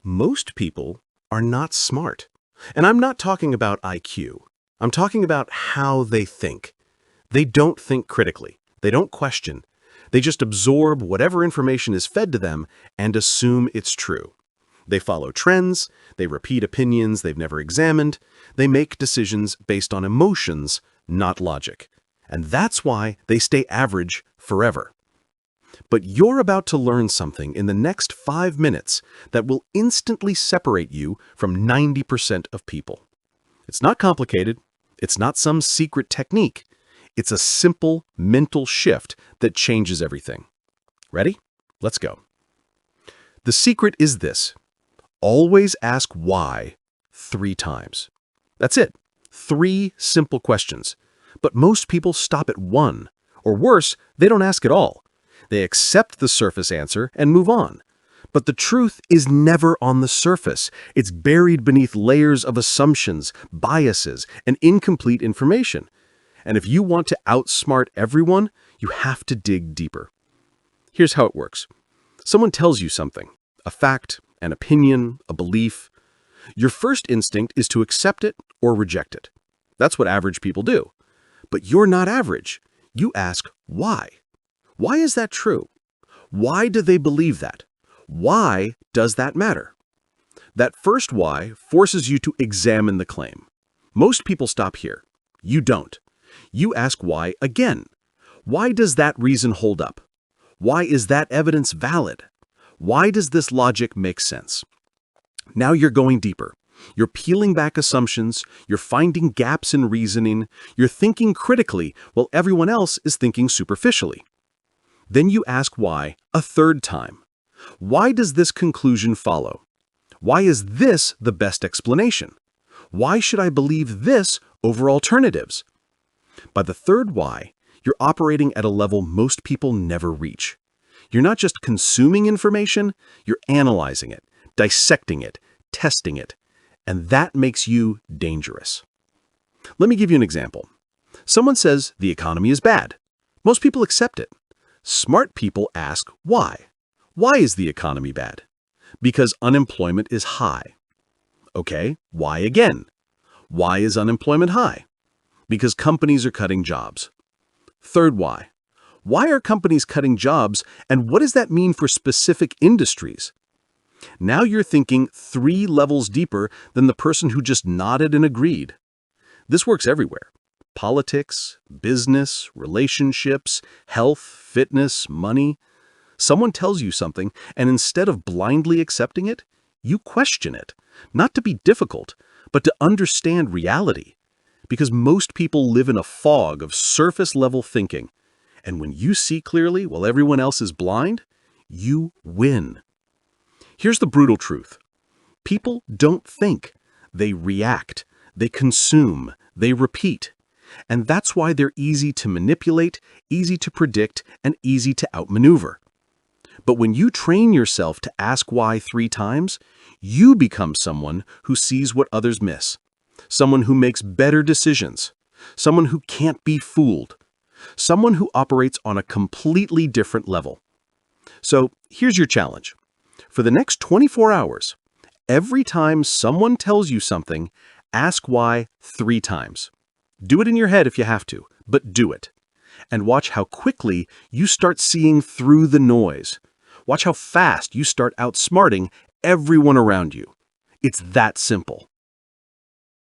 Most people are not smart. And I'm not talking about IQ. I'm talking about how they think. They don't think critically. They don't question. They just absorb whatever information is fed to them and assume it's true. They follow trends, they repeat opinions they've never examined, they make decisions based on emotions, not logic. And that's why they stay average forever. But you're about to learn something in the next 5 minutes that will instantly separate you from 90% of people. It's not complicated. It's not some secret technique. It's a simple mental shift that changes everything. Ready? Let's go. The secret is this. Always ask why 3 times. That's it. 3 simple questions. But most people stop at 1. Or worse, they don't ask at all. They accept the surface answer and move on. But the truth is never on the surface. It's buried beneath layers of assumptions, biases, and incomplete information. And if you want to outsmart everyone, you have to dig deeper. Here's how it works. Someone tells you something, a fact, an opinion, a belief. Your first instinct is to accept it or reject it. That's what average people do. But you're not average. You ask why. Why is that true? Why do they believe that? Why does that matter? That first why forces you to examine the claim. Most people stop here. You don't. You ask why again. Why does that reason hold up? Why is that evidence valid? Why does this logic make sense? Now you're going deeper. You're peeling back assumptions, you're finding gaps in reasoning, you're thinking critically while everyone else is thinking superficially. Then you ask why a 3rd time. Why does this conclusion follow? Why is this the best explanation? Why should I believe this over alternatives? By the 3rd why, you're operating at a level most people never reach. You're not just consuming information, you're analyzing it, dissecting it, testing it, and that makes you dangerous. Let me give you an example. Someone says the economy is bad. Most people accept it. Smart people ask why. Why is the economy bad? Because unemployment is high. Okay, why again? Why is unemployment high? Because companies are cutting jobs. 3rd why. Why are companies cutting jobs, and what does that mean for specific industries? Now you're thinking 3 levels deeper than the person who just nodded and agreed. This works everywhere. Politics, business, relationships, health, fitness, money. Someone tells you something, and instead of blindly accepting it, you question it. Not to be difficult, but to understand reality. Because most people live in a fog of surface-level thinking. And when you see clearly while everyone else is blind, you win. Here's the brutal truth. People don't think. They react. They consume. They repeat. And that's why they're easy to manipulate, easy to predict, and easy to outmaneuver. But when you train yourself to ask why 3 times, you become someone who sees what others miss. Someone who makes better decisions. Someone who can't be fooled. Someone who operates on a completely different level. So here's your challenge. For the next 24 hours, every time someone tells you something, ask why 3 times. Do it in your head if you have to, but do it. And watch how quickly you start seeing through the noise. Watch how fast you start outsmarting everyone around you. It's that simple.